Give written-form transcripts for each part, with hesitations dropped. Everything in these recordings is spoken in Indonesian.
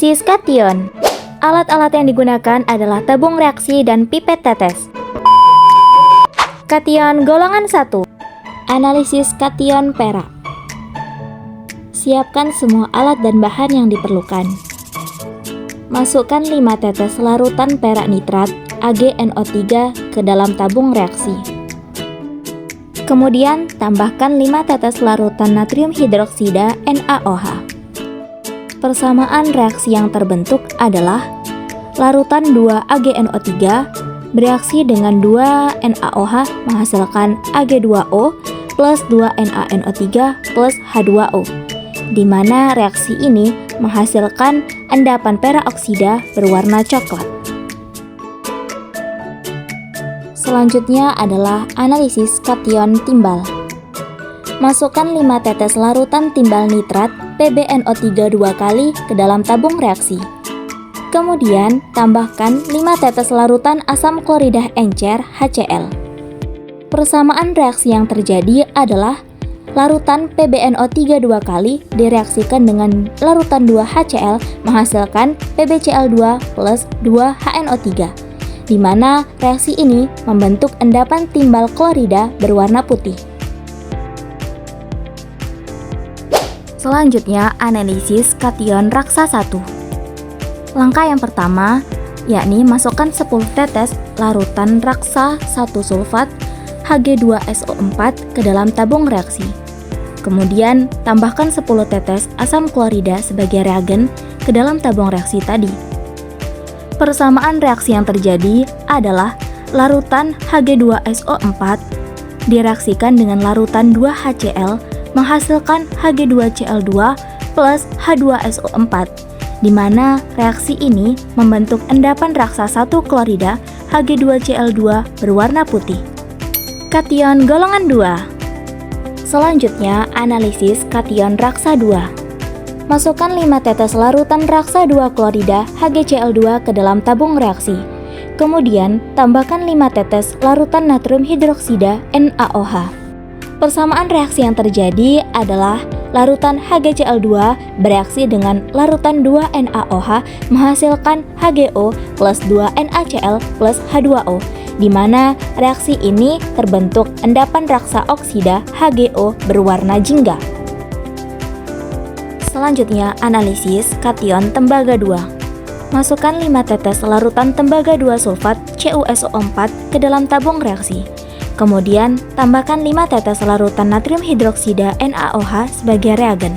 Analisis kation. Alat-alat yang digunakan adalah tabung reaksi dan pipet tetes. Kation golongan 1. Analisis kation perak. Siapkan semua alat dan bahan yang diperlukan. Masukkan 5 tetes larutan perak nitrat AgNO3 ke dalam tabung reaksi. Kemudian tambahkan 5 tetes larutan natrium hidroksida NaOH. Persamaan reaksi yang terbentuk adalah larutan 2 AgNO3 bereaksi dengan 2 NaOH menghasilkan Ag2O plus 2 NaNO3 plus H2O, di mana reaksi ini menghasilkan endapan perak oksida berwarna coklat. Selanjutnya adalah analisis kation timbal. Masukkan 5 tetes larutan timbal nitrat PbNO3 2 kali ke dalam tabung reaksi. Kemudian, tambahkan 5 tetes larutan asam klorida encer HCl. Persamaan reaksi yang terjadi adalah larutan PbNO3 2 kali direaksikan dengan larutan 2 HCl menghasilkan PbCl2 plus 2 HNO3, di mana reaksi ini membentuk endapan timbal klorida berwarna putih. Selanjutnya, analisis kation raksa 1. Langkah yang pertama, yakni masukkan 10 tetes larutan raksa 1 sulfat Hg2SO4 ke dalam tabung reaksi. Kemudian, tambahkan 10 tetes asam klorida sebagai reagen ke dalam tabung reaksi tadi. Persamaan reaksi yang terjadi adalah larutan Hg2SO4 direaksikan dengan larutan 2 HCl menghasilkan Hg2Cl2 plus H2SO4, di mana reaksi ini membentuk endapan raksa 1 klorida Hg2Cl2 berwarna putih. Kation golongan 2. Selanjutnya, analisis kation raksa 2. Masukkan 5 tetes larutan raksa 2 klorida HgCl2 ke dalam tabung reaksi. Kemudian, tambahkan 5 tetes larutan natrium hidroksida NaOH. Persamaan reaksi yang terjadi adalah larutan HgCl2 bereaksi dengan larutan 2 NaOH menghasilkan HgO plus 2 NaCl plus H2O, di mana reaksi ini terbentuk endapan raksa oksida HgO berwarna jingga. Selanjutnya, analisis kation tembaga 2. Masukkan 5 tetes larutan tembaga 2 sulfat CuSO4 ke dalam tabung reaksi. Kemudian, tambahkan 5 tetes larutan natrium hidroksida NaOH sebagai reagen.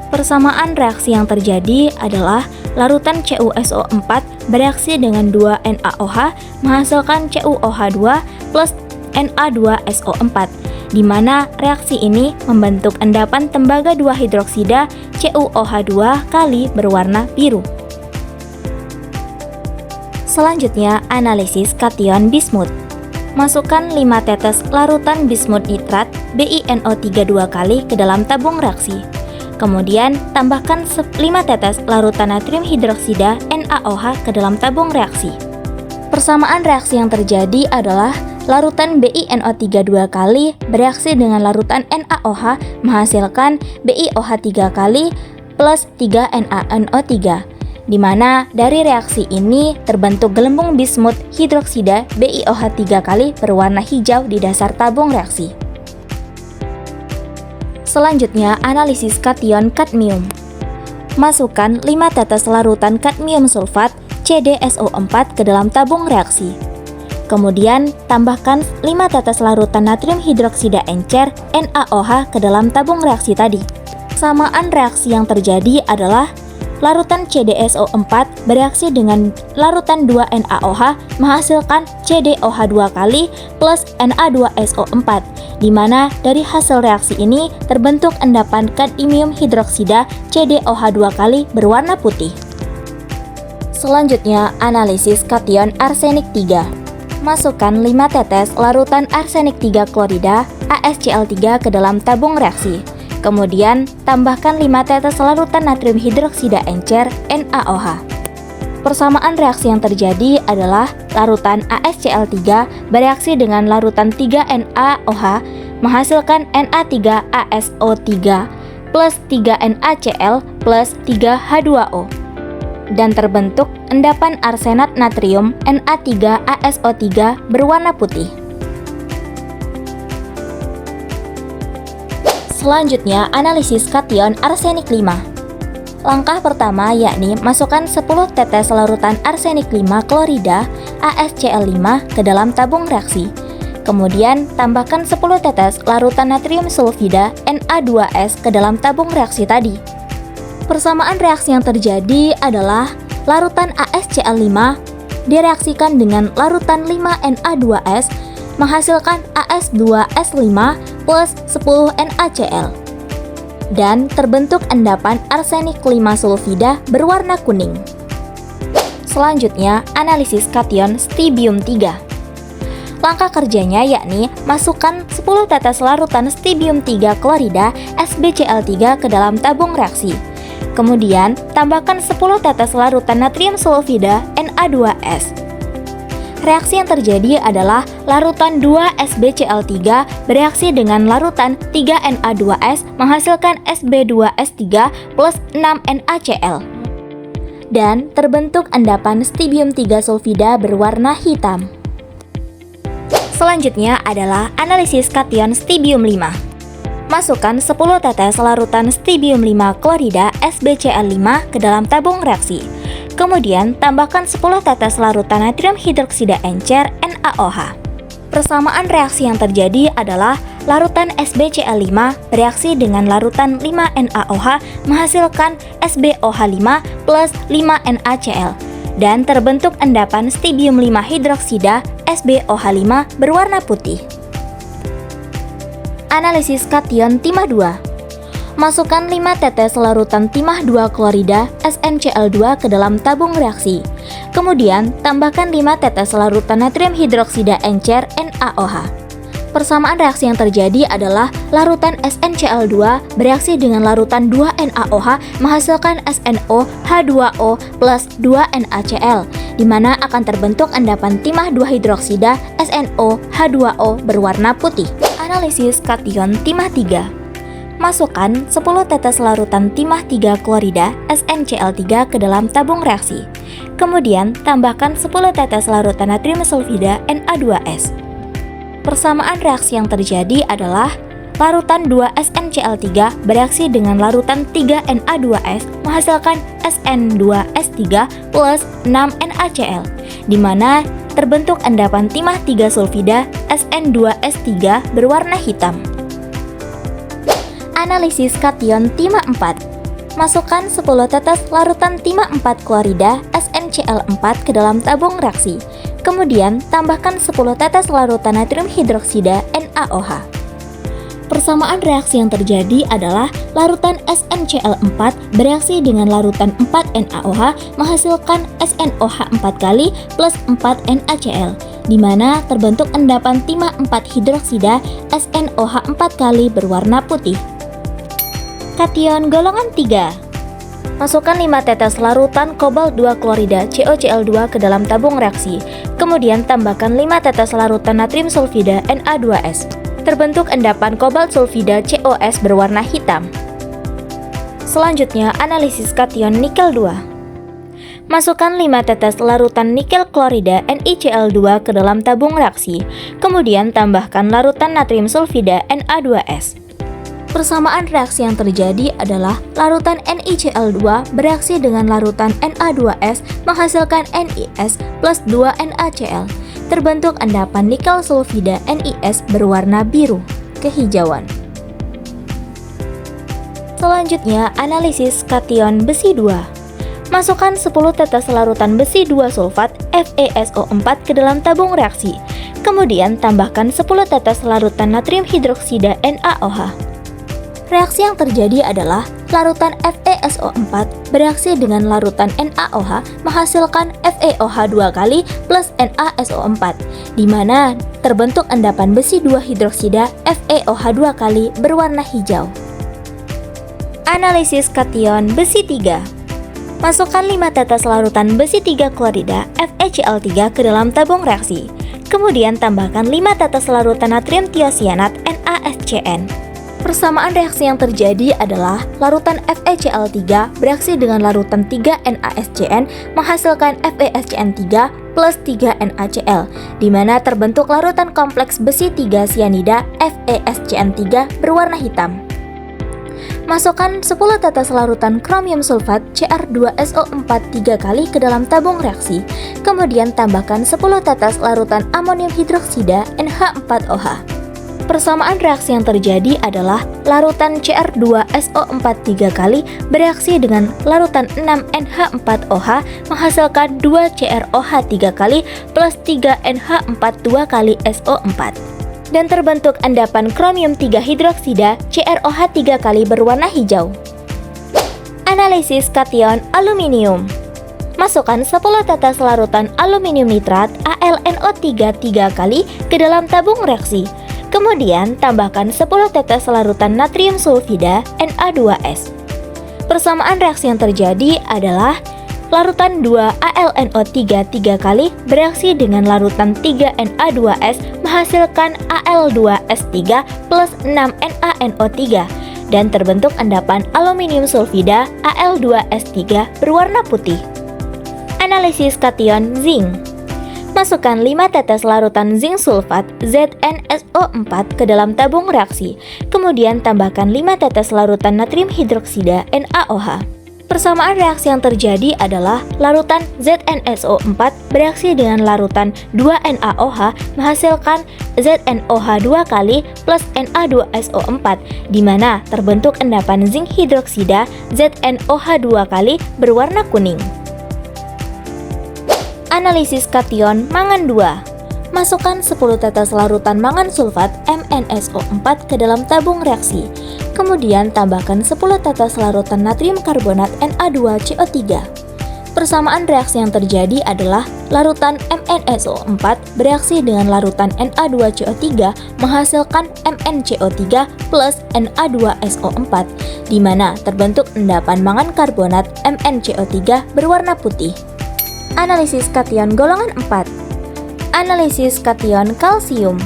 Persamaan reaksi yang terjadi adalah larutan CuSO4 bereaksi dengan 2 NaOH menghasilkan CuOH2 plus Na2SO4, di mana reaksi ini membentuk endapan tembaga 2 hidroksida CuOH2 kali berwarna biru. Selanjutnya, analisis kation bismut. Masukkan 5 tetes larutan bismut nitrat BiNO3 2 kali ke dalam tabung reaksi. Kemudian, tambahkan 5 tetes larutan natrium hidroksida NaOH ke dalam tabung reaksi. Persamaan reaksi yang terjadi adalah larutan BiNO3 2 kali bereaksi dengan larutan NaOH menghasilkan BiOH3 kali plus 3 NaNO3, di mana dari reaksi ini terbentuk gelembung bismut hidroksida BiOH3 kali berwarna hijau di dasar tabung reaksi. Selanjutnya, analisis kation kadmium. Masukkan 5 tetes larutan kadmium sulfat CdSO4 ke dalam tabung reaksi. Kemudian, tambahkan 5 tetes larutan natrium hidroksida encer NaOH ke dalam tabung reaksi tadi. Samaan reaksi yang terjadi adalah larutan CdSO4 bereaksi dengan larutan 2 NaOH menghasilkan CdOH2 kali plus Na2SO4, di mana dari hasil reaksi ini terbentuk endapan kadmium hidroksida CdOH2 kali berwarna putih. Selanjutnya, analisis kation arsenik 3. Masukkan 5 tetes larutan arsenik 3 klorida AsCl3 ke dalam tabung reaksi. Kemudian, tambahkan 5 tetes larutan natrium hidroksida encer NaOH. Persamaan reaksi yang terjadi adalah larutan AsCl3 bereaksi dengan larutan 3 NaOH menghasilkan Na3ASO3 plus 3 NaCl plus 3 H2O. dan terbentuk endapan arsenat natrium Na3ASO3 berwarna putih. Selanjutnya, analisis kation arsenik 5. Langkah pertama yakni masukkan 10 tetes larutan arsenik 5 klorida AsCl5 ke dalam tabung reaksi. Kemudian, tambahkan 10 tetes larutan natrium sulfida Na2S ke dalam tabung reaksi tadi. Persamaan reaksi yang terjadi adalah larutan AsCl5 direaksikan dengan larutan 5Na2S menghasilkan As2S5 plus 10 NaCl. Dan terbentuk endapan arsenik 5 sulfida berwarna kuning. Selanjutnya, analisis kation stibbium 3. Langkah kerjanya yakni masukkan 10 tetes larutan stibbium 3 klorida SbCl3 ke dalam tabung reaksi. Kemudian, tambahkan 10 tetes larutan natrium sulfida Na2S. Reaksi yang terjadi adalah larutan 2 SbCl3 bereaksi dengan larutan 3 Na2S menghasilkan Sb2S3 plus 6 NaCl. Dan terbentuk endapan stibbium 3 sulfida berwarna hitam. Selanjutnya adalah analisis kation stibbium 5. Masukkan 10 tetes larutan stibbium 5 klorida SbCl5 ke dalam tabung reaksi. Kemudian, tambahkan 10 tetes larutan natrium hidroksida encer NaOH. Persamaan reaksi yang terjadi adalah larutan SbCl5 bereaksi dengan larutan 5NaOH menghasilkan SbOH5 plus 5 NaCl. Dan terbentuk endapan stibbium 5 hidroksida SbOH5 berwarna putih. Analisis kation timah 2. Masukkan 5 tetes larutan timah 2 klorida SnCl2 ke dalam tabung reaksi. Kemudian, tambahkan 5 tetes larutan natrium hidroksida encer NaOH. Persamaan reaksi yang terjadi adalah larutan SnCl2 bereaksi dengan larutan 2NaOH menghasilkan SnOH2O plus 2 NaCl, di mana akan terbentuk endapan timah 2 hidroksida SnOH2O berwarna putih. Analisis kation timah 3. Masukkan 10 tetes larutan timah 3 klorida SnCl3 ke dalam tabung reaksi. Kemudian, tambahkan 10 tetes larutan natrium sulfida Na2S. Persamaan reaksi yang terjadi adalah larutan 2 SnCl3 bereaksi dengan larutan 3 Na2S menghasilkan Sn2S3 plus 6 NaCl, di mana terbentuk endapan timah 3 sulfida Sn2S3 berwarna hitam. Analisis kation timah 4. Masukkan 10 tetes larutan timah 4 klorida SnCl4 ke dalam tabung reaksi. Kemudian, tambahkan 10 tetes larutan natrium hidroksida NaOH. Persamaan reaksi yang terjadi adalah larutan SnCl4 bereaksi dengan larutan 4 NaOH menghasilkan SnOH4 kali plus 4 NaCl, di mana terbentuk endapan timah 4 hidroksida SnOH4 kali berwarna putih. Kation golongan 3. Masukkan 5 tetes larutan kobalt 2 klorida CoCl2 ke dalam tabung reaksi. Kemudian tambahkan 5 tetes larutan natrium sulfida Na2S. Terbentuk endapan kobalt sulfida CoS berwarna hitam. Selanjutnya, analisis kation nikel 2. Masukkan 5 tetes larutan nikel klorida NiCl2 ke dalam tabung reaksi. Kemudian tambahkan larutan natrium sulfida Na2S. Persamaan reaksi yang terjadi adalah larutan NiCl2 bereaksi dengan larutan Na2S menghasilkan NiS plus 2 NaCl. Terbentuk endapan nikel sulfida NiS berwarna biru kehijauan. Selanjutnya, analisis kation besi 2. Masukkan 10 tetes larutan besi 2 sulfat FeSO4 ke dalam tabung reaksi. Kemudian tambahkan 10 tetes larutan natrium hidroksida NaOH. Reaksi yang terjadi adalah larutan FeSO4 bereaksi dengan larutan NaOH menghasilkan FeOH2 kali plus NaSO4, di mana terbentuk endapan besi 2 hidroksida FeOH2 kali berwarna hijau. Analisis kation besi 3. Masukkan 5 tetes larutan besi 3 klorida FeCl3 ke dalam tabung reaksi. Kemudian tambahkan 5 tetes larutan natrium tiosianat NaSCN. Persamaan reaksi yang terjadi adalah larutan FeCl3 bereaksi dengan larutan 3NaSCN menghasilkan FeSCN3 plus 3NaCl, di mana terbentuk larutan kompleks besi 3 sianida FeSCN3 berwarna hitam. Masukkan 10 tetes larutan kromium sulfat Cr2SO4 3 kali ke dalam tabung reaksi. Kemudian tambahkan 10 tetes larutan amonium hidroksida NH4OH. Persamaan reaksi yang terjadi adalah larutan Cr2SO4 3 kali bereaksi dengan larutan 6NH4OH menghasilkan 2 CrOH 3 kali plus 3NH4 2 kali SO4. Dan terbentuk endapan kromium 3 hidroksida CrOH 3 kali berwarna hijau. Analisis kation aluminium. Masukkan 10 tetes larutan aluminium nitrat AlNO3 3 kali ke dalam tabung reaksi. Kemudian tambahkan 10 tetes larutan natrium sulfida Na2S. Persamaan reaksi yang terjadi adalah larutan 2 AlNO3 3 kali bereaksi dengan larutan 3 Na2S menghasilkan Al2S3 plus 6 NaNO3 dan terbentuk endapan aluminium sulfida Al2S3 berwarna putih. Analisis kation zinc. Masukkan 5 tetes larutan zinc sulfat ZnSO4 ke dalam tabung reaksi. Kemudian tambahkan 5 tetes larutan natrium hidroksida NaOH. Persamaan reaksi yang terjadi adalah larutan ZnSO4 bereaksi dengan larutan 2NaOH menghasilkan ZnOH 2 kali plus Na2SO4, di mana terbentuk endapan zinc hidroksida ZnOH 2 kali berwarna kuning. Analisis kation mangan 2. Masukkan 10 tetes larutan mangan sulfat MnSO4 ke dalam tabung reaksi. Kemudian tambahkan 10 tetes larutan natrium karbonat Na2CO3. Persamaan reaksi yang terjadi adalah larutan MnSO4 bereaksi dengan larutan Na2CO3 menghasilkan MnCO3 plus Na2SO4, di mana terbentuk endapan mangan karbonat MnCO3 berwarna putih. Analisis kation golongan 4. Analisis kation kalsium.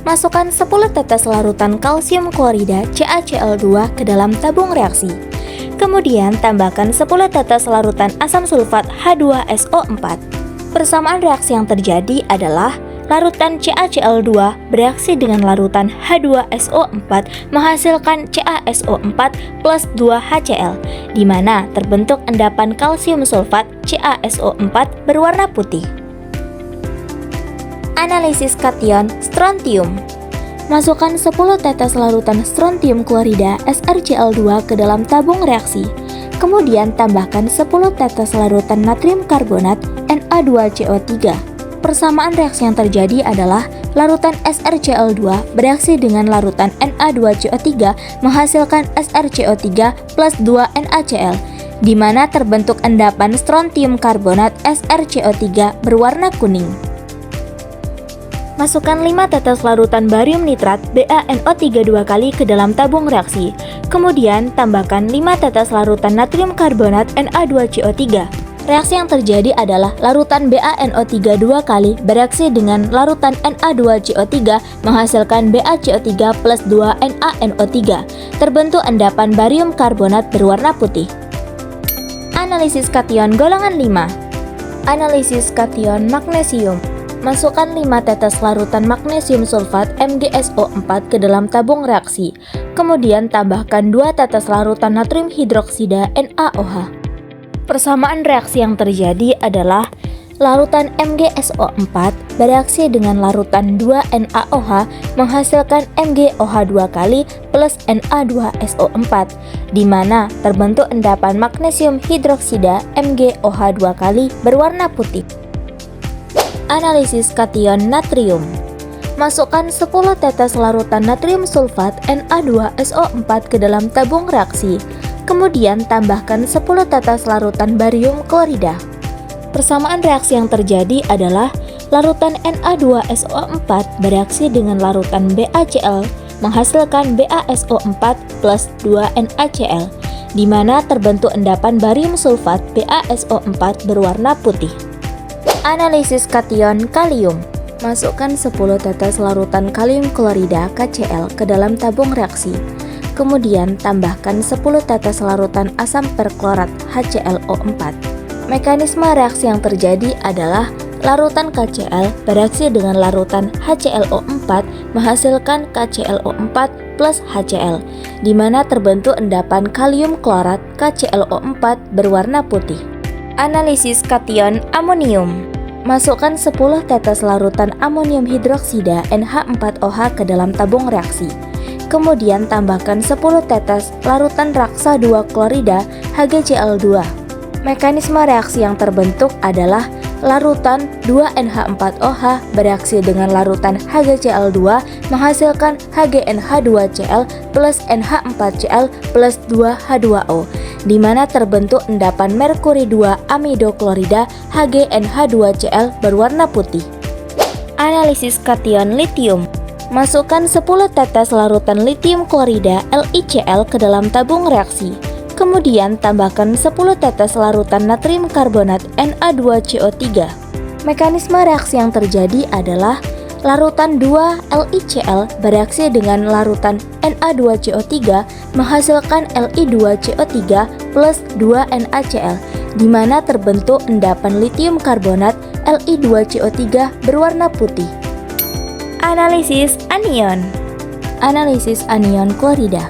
Masukkan 10 tetes larutan kalsium klorida CaCl2 ke dalam tabung reaksi. Kemudian tambahkan 10 tetes larutan asam sulfat H2SO4. Persamaan reaksi yang terjadi adalah larutan CaCl2 bereaksi dengan larutan H2SO4 menghasilkan CaSO4 plus 2HCl, di mana terbentuk endapan kalsium sulfat CaSO4 berwarna putih. Analisis kation strontium. Masukkan 10 tetes larutan strontium klorida SrCl2 ke dalam tabung reaksi. Kemudian tambahkan 10 tetes larutan natrium karbonat Na2CO3. Persamaan reaksi yang terjadi adalah larutan SrCl2 bereaksi dengan larutan Na2CO3 menghasilkan SrCO3 plus 2 NaCl, di mana terbentuk endapan strontium karbonat SrCO3 berwarna kuning. Masukkan 5 tetes larutan barium nitrat BaNO3 2 kali ke dalam tabung reaksi. Kemudian tambahkan 5 tetes larutan natrium karbonat Na2CO3. Reaksi yang terjadi adalah larutan BaNO3 2 kali bereaksi dengan larutan Na2CO3 menghasilkan BaCO3 plus 2 NaNO3. Terbentuk endapan barium karbonat berwarna putih. Analisis kation golongan 5. Analisis kation magnesium. Masukkan 5 tetes larutan magnesium sulfat MgSO4 ke dalam tabung reaksi. Kemudian tambahkan 2 tetes larutan natrium hidroksida NaOH. Persamaan reaksi yang terjadi adalah larutan MgSO4 bereaksi dengan larutan 2NaOH menghasilkan MgOH 2 kali plus Na2SO4, di mana terbentuk endapan magnesium hidroksida MgOH 2 kali berwarna putih. Analisis kation natrium. Masukkan 10 tetes larutan natrium sulfat Na2SO4 ke dalam tabung reaksi. Kemudian tambahkan 10 tetes larutan barium klorida. Persamaan reaksi yang terjadi adalah larutan Na2SO4 bereaksi dengan larutan BaCl menghasilkan BaSO4 plus 2 NaCl, di mana terbentuk endapan barium sulfat BaSO4 berwarna putih. Analisis kation kalium. Masukkan 10 tetes larutan kalium klorida KCl ke dalam tabung reaksi. Kemudian tambahkan 10 tetes larutan asam perklorat HClO4. Mekanisme reaksi yang terjadi adalah larutan KCl bereaksi dengan larutan HClO4 menghasilkan KClO4 plus HCl, di mana terbentuk endapan kalium klorat KClO4 berwarna putih. Analisis kation amonium. Masukkan 10 tetes larutan amonium hidroksida NH4OH ke dalam tabung reaksi. Kemudian tambahkan 10 tetes larutan raksa 2 klorida HgCl2. Mekanisme reaksi yang terbentuk adalah larutan 2NH4OH bereaksi dengan larutan HgCl2 menghasilkan HgNH2Cl plus NH4Cl plus 2H2O, di mana terbentuk endapan merkuri 2 amidoklorida HgNH2Cl berwarna putih. Analisis kation litium. Masukkan 10 tetes larutan litium klorida LiCl ke dalam tabung reaksi. Kemudian tambahkan 10 tetes larutan natrium karbonat Na2CO3. Mekanisme reaksi yang terjadi adalah larutan 2 LiCl bereaksi dengan larutan Na2CO3 menghasilkan Li2CO3 plus 2 NaCl, di mana terbentuk endapan litium karbonat Li2CO3 berwarna putih. Analisis anion. Analisis anion klorida.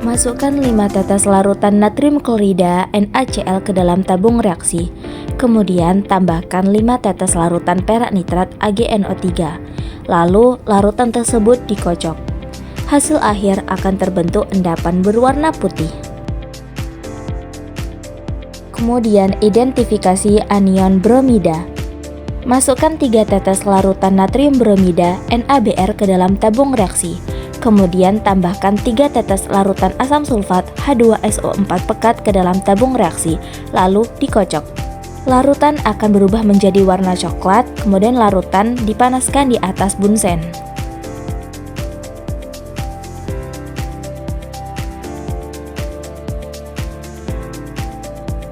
Masukkan 5 tetes larutan natrium klorida NaCl ke dalam tabung reaksi. Kemudian tambahkan 5 tetes larutan perak nitrat AgNO3. Lalu larutan tersebut dikocok. Hasil akhir akan terbentuk endapan berwarna putih. Kemudian identifikasi anion bromida. Masukkan 3 tetes larutan natrium bromida NaBr ke dalam tabung reaksi. Kemudian tambahkan 3 tetes larutan asam sulfat H2SO4 pekat ke dalam tabung reaksi, lalu dikocok. Larutan akan berubah menjadi warna coklat, kemudian larutan dipanaskan di atas bunsen.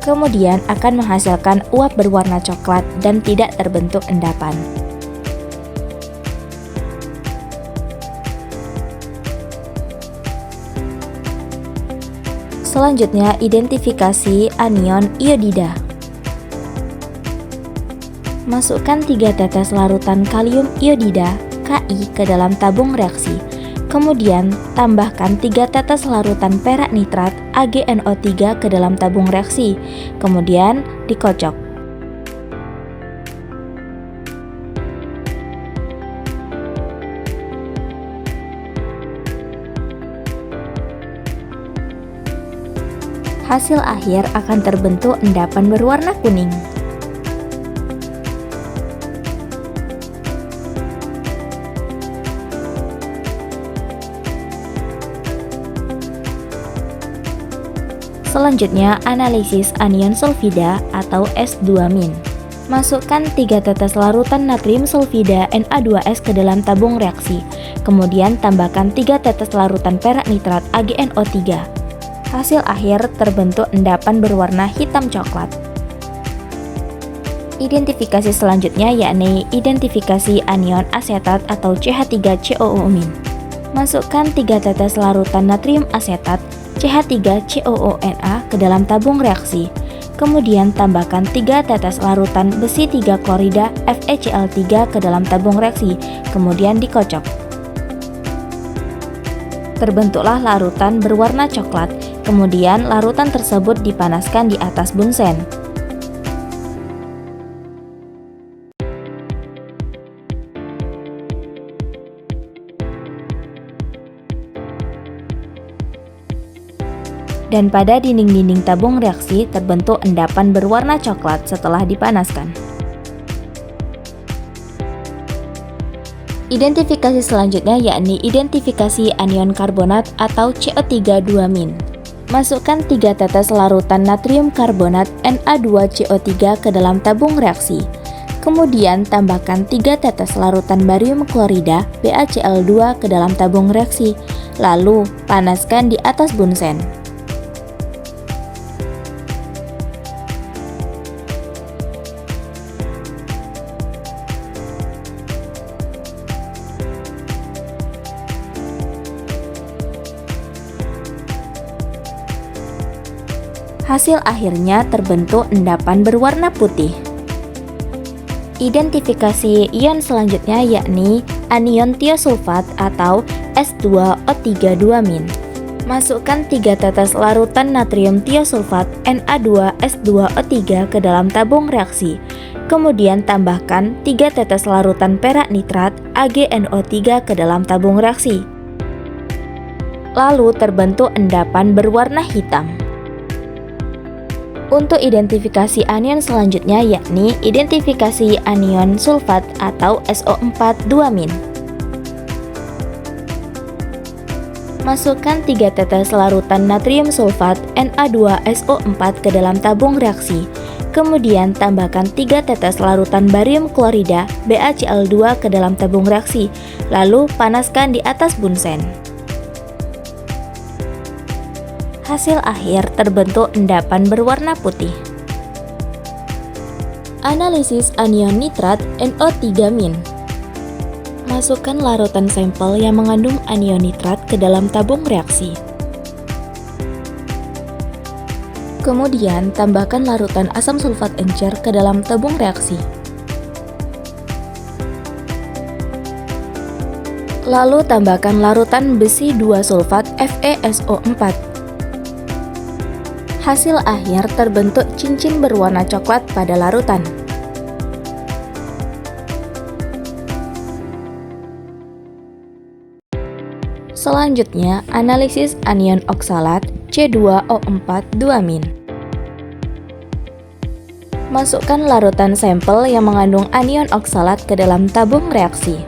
Kemudian akan menghasilkan uap berwarna coklat dan tidak terbentuk endapan. Selanjutnya, identifikasi anion iodida. Masukkan 3 tetes larutan kalium iodida Ki ke dalam tabung reaksi. Kemudian, tambahkan 3 tetes larutan perak nitrat AgNO3 ke dalam tabung reaksi. Kemudian, dikocok. Hasil akhir akan terbentuk endapan berwarna kuning. Selanjutnya, analisis anion sulfida atau S2-. Masukkan 3 tetes larutan natrium sulfida Na2S ke dalam tabung reaksi. Kemudian tambahkan 3 tetes larutan perak nitrat AgNO3. Hasil akhir terbentuk endapan berwarna hitam coklat. Identifikasi selanjutnya yakni identifikasi anion asetat atau CH3COO-. Masukkan 3 tetes larutan natrium asetat CH3COONa ke dalam tabung reaksi. Kemudian tambahkan 3 tetes larutan besi 3 klorida FeCl3 ke dalam tabung reaksi, kemudian dikocok. Terbentuklah larutan berwarna coklat, kemudian larutan tersebut dipanaskan di atas bunsen. Dan pada dinding-dinding tabung reaksi terbentuk endapan berwarna coklat setelah dipanaskan. Identifikasi selanjutnya yakni identifikasi anion karbonat atau CO3-2-. Masukkan 3 tetes larutan natrium karbonat Na2CO3 ke dalam tabung reaksi. Kemudian tambahkan 3 tetes larutan barium klorida BaCl2 ke dalam tabung reaksi. Lalu panaskan di atas bunsen. Hasil akhirnya terbentuk endapan berwarna putih. Identifikasi ion selanjutnya yakni anion tiosulfat atau S2O32-. Masukkan 3 tetes larutan natrium tiosulfat Na2S2O3 ke dalam tabung reaksi. Kemudian tambahkan 3 tetes larutan perak nitrat AgNO3 ke dalam tabung reaksi. Lalu terbentuk endapan berwarna hitam. Untuk identifikasi anion selanjutnya yakni identifikasi anion sulfat atau SO4 2-. Masukkan 3 tetes larutan natrium sulfat Na2SO4 ke dalam tabung reaksi. Kemudian tambahkan 3 tetes larutan barium klorida BaCl2 ke dalam tabung reaksi. Lalu panaskan di atas bunsen. Hasil akhir terbentuk endapan berwarna putih. Analisis anion nitrat NO3-. Masukkan larutan sampel yang mengandung anion nitrat ke dalam tabung reaksi. Kemudian tambahkan larutan asam sulfat encer ke dalam tabung reaksi. Lalu tambahkan larutan besi 2 sulfat FeSO4. Hasil akhir terbentuk cincin berwarna coklat pada larutan. Selanjutnya, analisis anion oksalat C2O4 2-. Masukkan larutan sampel yang mengandung anion oksalat ke dalam tabung reaksi.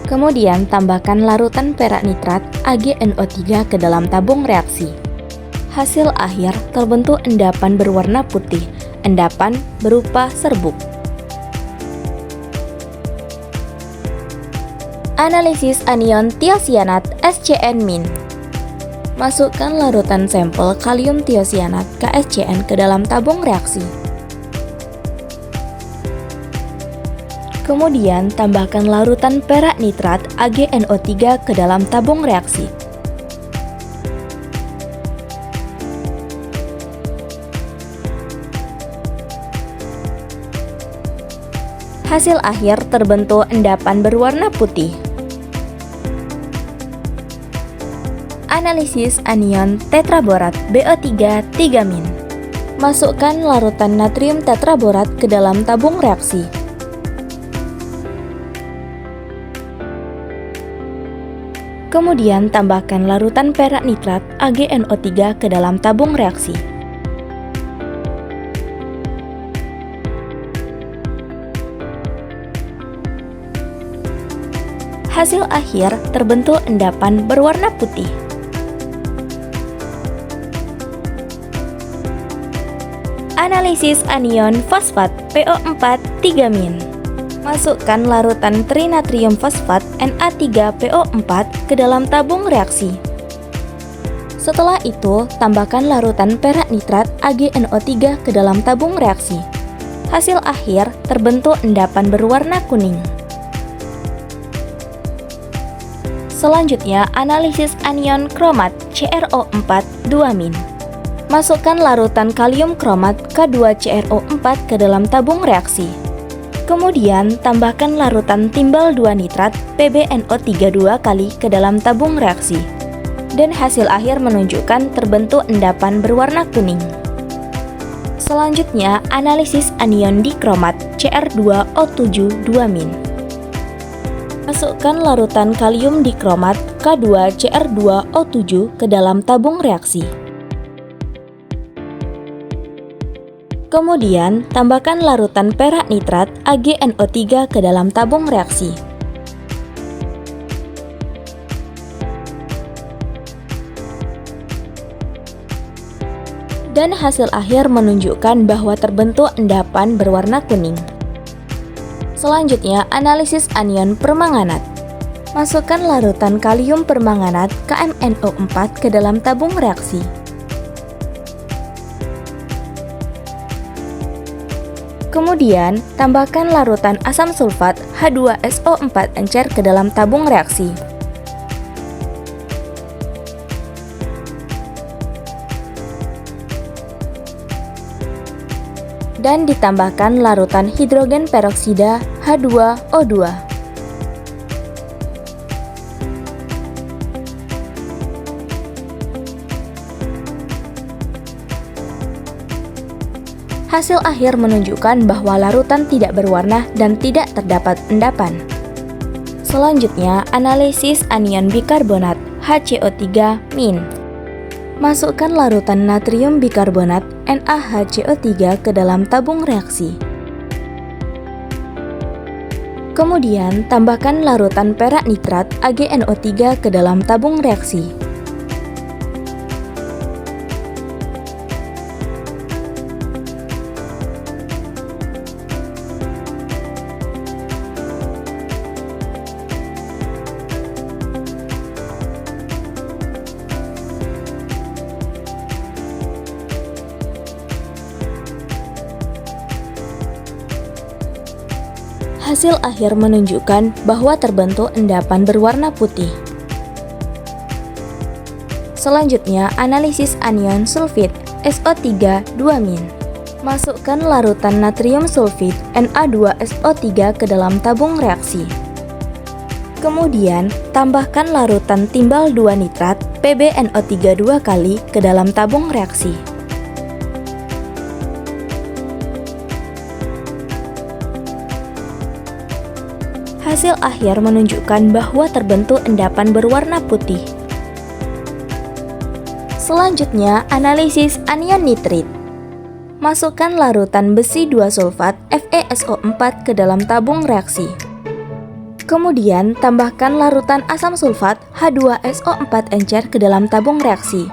Kemudian tambahkan larutan perak nitrat AgNO3 ke dalam tabung reaksi. Hasil akhir terbentuk endapan berwarna putih. Endapan berupa serbuk. Analisis anion tiosianat SCN-. Masukkan larutan sampel kalium tiosianat KSCN ke dalam tabung reaksi. Kemudian tambahkan larutan perak nitrat AgNO3 ke dalam tabung reaksi. Hasil akhir terbentuk endapan berwarna putih. Analisis anion tetraborat BO3 3-. Masukkan larutan natrium tetraborat ke dalam tabung reaksi. Kemudian tambahkan larutan perak nitrat AgNO3 ke dalam tabung reaksi. Hasil akhir terbentuk endapan berwarna putih. Analisis anion fosfat PO4 3-. Masukkan larutan trinatrium fosfat Na3PO4 ke dalam tabung reaksi. Setelah itu, tambahkan larutan perak nitrat AgNO3 ke dalam tabung reaksi. Hasil akhir terbentuk endapan berwarna kuning. Selanjutnya, analisis anion kromat CrO4 2-. Masukkan larutan kalium kromat K2CrO4 ke dalam tabung reaksi. Kemudian, tambahkan larutan timbal 2 nitrat PbNO3 2 kali ke dalam tabung reaksi. Dan hasil akhir menunjukkan terbentuk endapan berwarna kuning. Selanjutnya, analisis anion dikromat Cr2O7 2-. Masukkan larutan kalium dikromat K2Cr2O7 ke dalam tabung reaksi. Kemudian, tambahkan larutan perak nitrat AgNO3 ke dalam tabung reaksi. Dan hasil akhir menunjukkan bahwa terbentuk endapan berwarna kuning. Selanjutnya, analisis anion permanganat. Masukkan larutan kalium permanganat KMnO4 ke dalam tabung reaksi. Kemudian, tambahkan larutan asam sulfat H2SO4 encer ke dalam tabung reaksi. dan ditambahkan larutan hidrogen peroksida H2O2. Hasil akhir menunjukkan bahwa larutan tidak berwarna dan tidak terdapat endapan. Selanjutnya, analisis anion bikarbonat HCO3-. Masukkan larutan natrium bikarbonat NaHCO3 ke dalam tabung reaksi. Kemudian, tambahkan larutan perak nitrat AgNO3 ke dalam tabung reaksi. Hasil akhir menunjukkan bahwa terbentuk endapan berwarna putih. Selanjutnya, analisis anion sulfit SO3-2-. Masukkan larutan natrium sulfit Na2SO3 ke dalam tabung reaksi. Kemudian, tambahkan larutan timbal 2 nitrat PbNO3 2 kali ke dalam tabung reaksi. Hasil akhir menunjukkan bahwa terbentuk endapan berwarna putih. Selanjutnya, analisis anion nitrit. Masukkan larutan besi 2 sulfat FeSO4 ke dalam tabung reaksi. Kemudian, tambahkan larutan asam sulfat H2SO4 encer ke dalam tabung reaksi.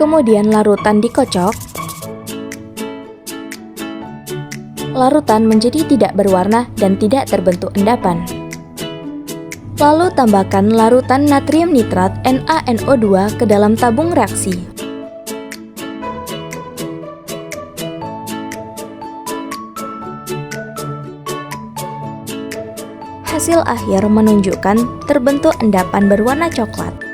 Kemudian larutan dikocok. Larutan menjadi tidak berwarna dan tidak terbentuk endapan. Lalu tambahkan larutan natrium nitrat NaNO2 ke dalam tabung reaksi. Hasil akhir menunjukkan terbentuk endapan berwarna coklat.